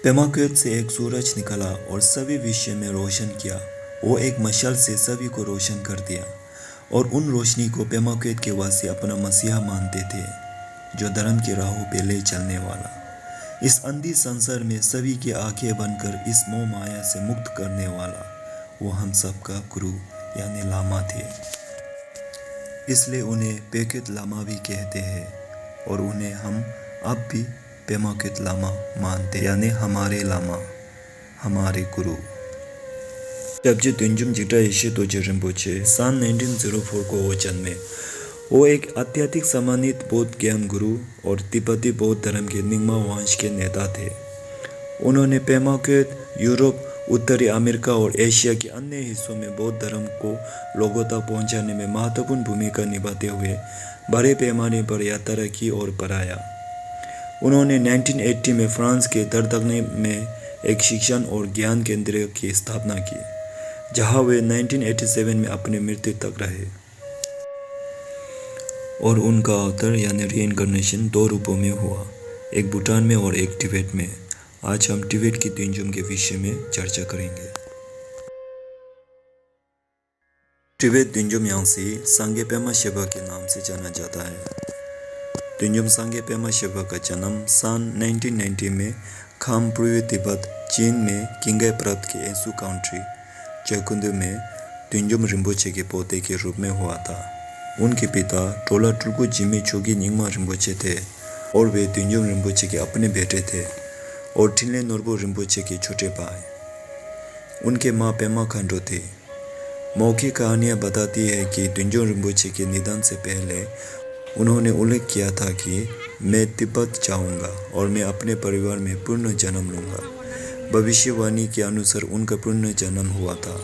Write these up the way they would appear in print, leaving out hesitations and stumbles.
पेमा क्वेत से एक सूरज निकला और सभी विश्व में रोशन किया। वो एक मशाल से सभी को रोशन कर दिया और उन रोशनी को पेमा क्वेत के वासी अपना मसीहा मानते थे, जो धर्म की राहों पे ले चलने वाला। इस अंधी संसार में सभी की आंखें बनकर इस मोह माया से मुक्त करने वाला वो हम सब का गुरु यानी लामा थे। इसलिए उन्हें पेक्वेत लामा भी कहते हैं और उन्हें हम अब भी पेमा क्वेत लामा मानते, यानी हमारे लामा, हमारे गुरु। जबजे तुंजुम जिग्रा यीशु दोजे रिम्पोचे सन 1904 को वो जन्मे। वो एक अत्यधिक सम्मानित बौद्ध ज्ञान गुरु और तिब्बती बौद्ध धर्म के निंगमा वंश के नेता थे। उन्होंने पेमा क्वेत, यूरोप, उत्तरी अमेरिका और एशिया के अन्य हिस्सों में बौद्ध धर्म को लोगों तक पहुंचाने में महत्वपूर्ण भूमिका निभाते हुए बड़े पैमाने पर यात्रा की और पढ़ाया। उन्होंने 1980 में फ्रांस के दरदगने में एक शिक्षण और ज्ञान केंद्र की स्थापना की, जहां वे 1987 में अपनी मृत्यु तक रहे। और उनका अवतार यानी रीइंकार्नेशन 2 रूपों में हुआ, एक भूटान में और एक तिब्बत में। आज हम तिब्बत की तुंजुम के विषय में चर्चा करेंगे। तिब्बत तुंजुम यांसी सांगे पेमा शेबा के नाम से जाना जाता है। तुंजुम सांगे पेमा शेबा का जन्म सन 1990 में खाम पूर्वी तिब्बत, चीन में किंगै प्रांत के एसू काउंट्री, चैकुंदू में तुंजुम रिम्पोचे के पोते के रूप में हुआ था। उनके पिता टोला टुल्कू जिमी चोगी निंगमा रिम्पोचे थे और वे तुंजुम रिम्पोचे के अपने बेटे थे और ठिनले नोर्बो रिम्पोचे के छोटे भाई। उनके माँ पेमा खंडो थे। मौखिक कहानियाँ बताती है कि तुंजुम रिम्पोचे के निधन से पहले उन्होंने उल्लेख किया था कि मैं तिब्बत जाऊंगा और मैं अपने परिवार में पुनः जन्म लूंगा। भविष्यवाणी के अनुसार उनका पुनः जन्म हुआ था।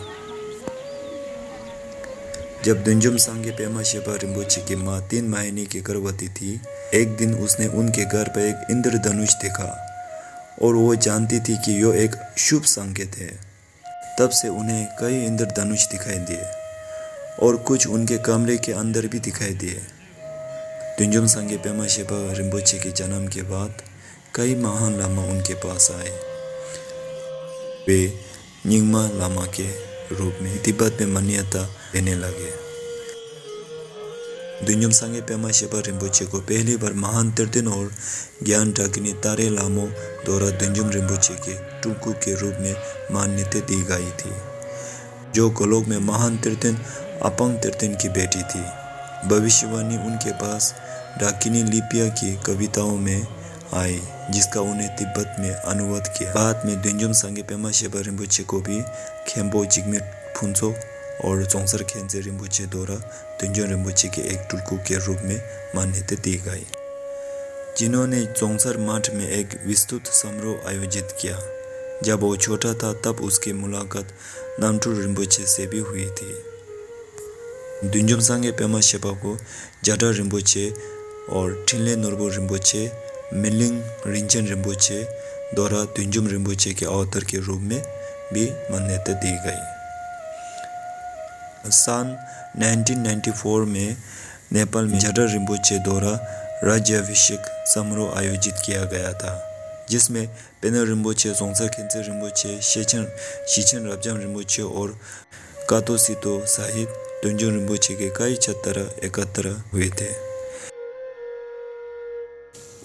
जब तुंजुम सांगे पेमा शेबा रिम्पोचे की माँ 3 महीने की गर्भवती थी, एक दिन उसने उनके घर पर एक इंद्रधनुष देखा और वो जानती थी कि यह एक शुभ संकेत है। तब से उन्हें कई इंद्रधनुष दिखाई दिए और कुछ उनके कमरे के अंदर भी दिखाई दिए। तुंजुम सांगे पेमा शेबा रिम्पोचे के जन्म के बाद कई महान लामा उनके पास आए। वे निंगमा लामा के रूप में तिब्बत में मान्यता देने लगे। तुंजुम सांगे पेमा शेबा रिम्पोचे को पहली बार महान तीर्थन और ज्ञान डाकिनी तारे लामो द्वारा तुंजुम रिम्पोचे के टुल्कू के रूप में मान्यता दी गई थी, जो गोलोक में महान तीर्थन अपंग तीर्थन की बेटी थी। भविष्यवाणी उनके पास डाकिनी लिपिया की कविताओं में आई, जिसका उन्हें तिब्बत में अनुवाद किया। बाद में तुंजुम सांगे पेमा शेबा रिम्पोचे को भी खेम्बो जिग्मे फुंसो और जोंगसर खेंजे रिम्पोचे द्वारा तुंजुम रिम्पोचे के एक टुल्कू के रूप में मान्यता दी गई, जिन्होंने जोंगसर मठ में एक विस्तृत समारोह आयोजित किया। जब वो छोटा था तब उसकी मुलाकात नामटू रिम्पोचे से भी हुई थी। तुंजुम सांगे पेमा शेबा को जाडा रिम्पोचे और ठिनले नोर्बो रिम्पोचे, मिलिंग रिंचन रिम्पोचे द्वारा तुंजुम रिम्पोचे के अवतार के रूप में भी मान्यता दी गई। सन 1994 में नेपाल में जाडा रिम्पोचे द्वारा राज्याभिषेक समारोह आयोजित किया गया था, जिसमें पेना रिम्पोचे, जोंगसर खेंजे रिम्पोचे, शिचन राबजाम रिम्पोचे और कातो सितो सहित तुंजुम रिम्पोचे के कई छात्र एकत्र हुए थे।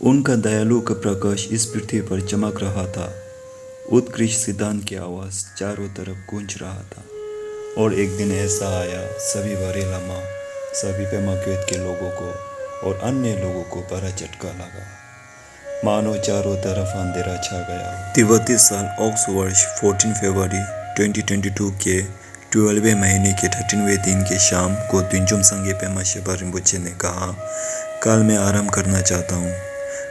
उनका दयालु का प्रकाश इस पृथ्वी पर चमक रहा था। उत्कृष्ट सिद्धांत की आवाज़ चारों तरफ गूंज रहा था। और एक दिन ऐसा आया, सभी बड़े लामा, सभी पेमा क्वेत के लोगों को और अन्य लोगों को बड़ा झटका लगा, मानो चारों तरफ अंधेरा छा गया। तिब्बती साल ऑक्स वर्ष 14 फरवरी 2022 के 12वें महीने के 13वें दिन के शाम को तुंजुम सांगे पेमा शेबा रिम्पोचे ने कहा, कल मैं आराम करना चाहता हूँ,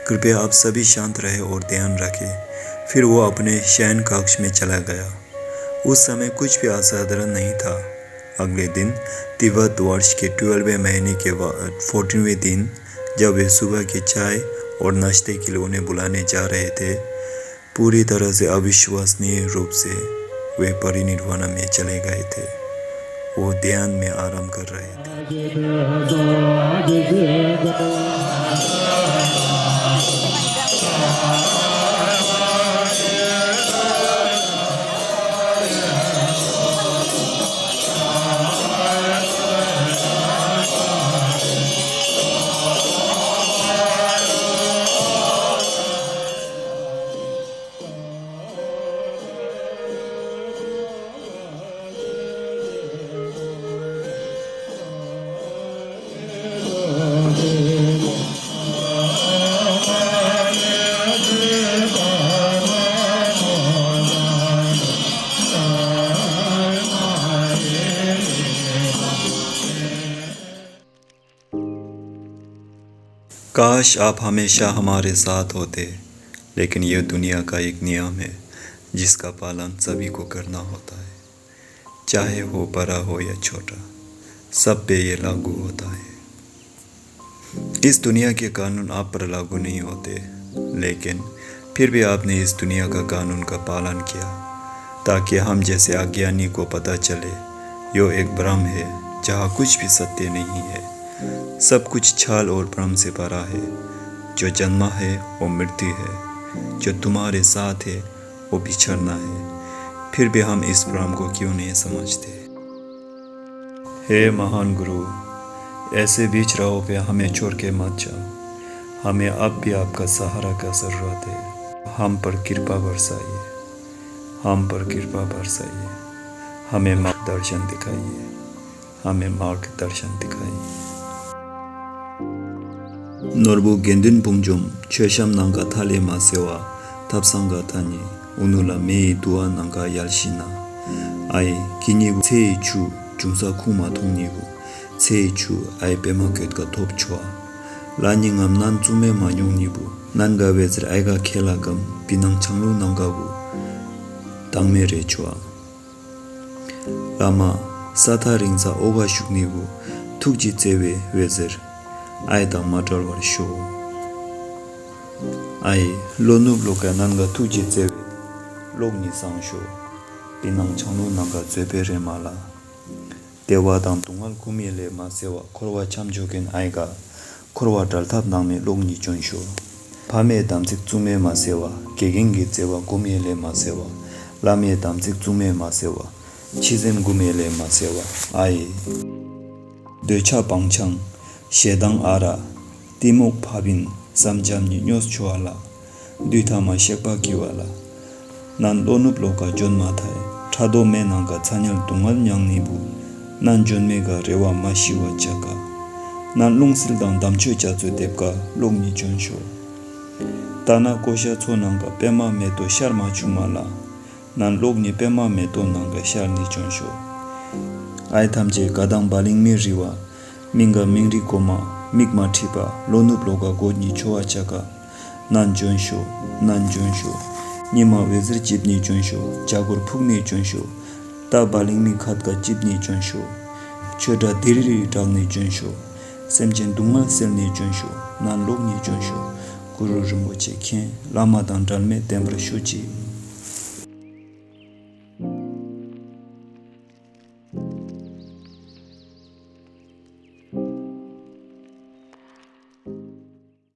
कृपया आप सभी शांत रहे और ध्यान रखें। फिर वो अपने शयन कक्ष में चला गया। उस समय कुछ भी असाधारण नहीं था। अगले दिन तिब्बत वर्ष के 12वें महीने के 14वें दिन, जब वे सुबह की चाय और नाश्ते के लिए उन्हें बुलाने जा रहे थे, पूरी तरह से अविश्वसनीय रूप से वे परिनिर्वाण में चले गए थे। वो ध्यान में आराम कर रहे थे। काश आप हमेशा हमारे साथ होते, लेकिन यह दुनिया का एक नियम है जिसका पालन सभी को करना होता है, चाहे वो बड़ा हो या छोटा, सब पे ये लागू होता है। इस दुनिया के कानून आप पर लागू नहीं होते, लेकिन फिर भी आपने इस दुनिया का कानून का पालन किया ताकि हम जैसे अज्ञानी को पता चले यो एक भ्रम है जहाँ कुछ भी सत्य नहीं है, सब कुछ छल और भ्रम से भरा है। जो जन्मा है वो मृत्यु है, जो तुम्हारे साथ है वो बिछड़ना है। फिर भी हम इस भ्रम को क्यों नहीं समझते। हे महान गुरु, ऐसे बीच राहों पे हमें छोड़ के मत जाओ। हमें अब भी आपका सहारा का ज़रूरत है। हम पर कृपा बरसाइए, हम पर कृपा बरसाइए। हमें मार्गदर्शन दिखाइए, हमें मार्गदर्शन दिखाइए। Norbu gendun pungjum chesham nanga thale ma sewa thapsanga thani unula me dua nanga yalshina ai kini che chu jungsa khuma thongni bu che chu ai pema ket ka thop chwa lani ngam nan chume ma nyongni bu nan ga bezer ai ga khela gam pinang changlu nanga bu tangme re chwa lama satha ringsa oga shukni bu thukji chewe wezer ai da matar war show ai lonu bloka nanga tuji zewe logni sang show pinang changlu nanga zebere mala dewa dang tungal kumile ma sewa korwa chamjogen ai ga korwa dalthap nangme logni jon show phame damsik chume ma sewa gegengi zewa kumile ma sewa lame damsik chume ma sewa chizem gumele ma sewa ai decha pangchang Shedang ara timok phabin samjamni nyos chuala duithama shekpa kiwala nan lonup loka jonma thai thado me nanga chanyal tungal nyangni bu nan jonme ga rewa mashiwa chaka nan lungsil dang damchu cha chu depka longni jonsho tana kosha chu nanga pema me to sharma chumala nan logni pema me to nanga sharni jonsho ai thamje kadang baling me riwa minga mingri koma migma thipa lonup loga godni choa chaka nan jonsho nima wezir chipni jonsho jagur phugni jonsho ta balingmi khatka chipni jonsho choda diriri talni jonsho semjen dungal selni jonsho nan logni jonsho guru rimbo che khen lama dan dalme tembra shuchi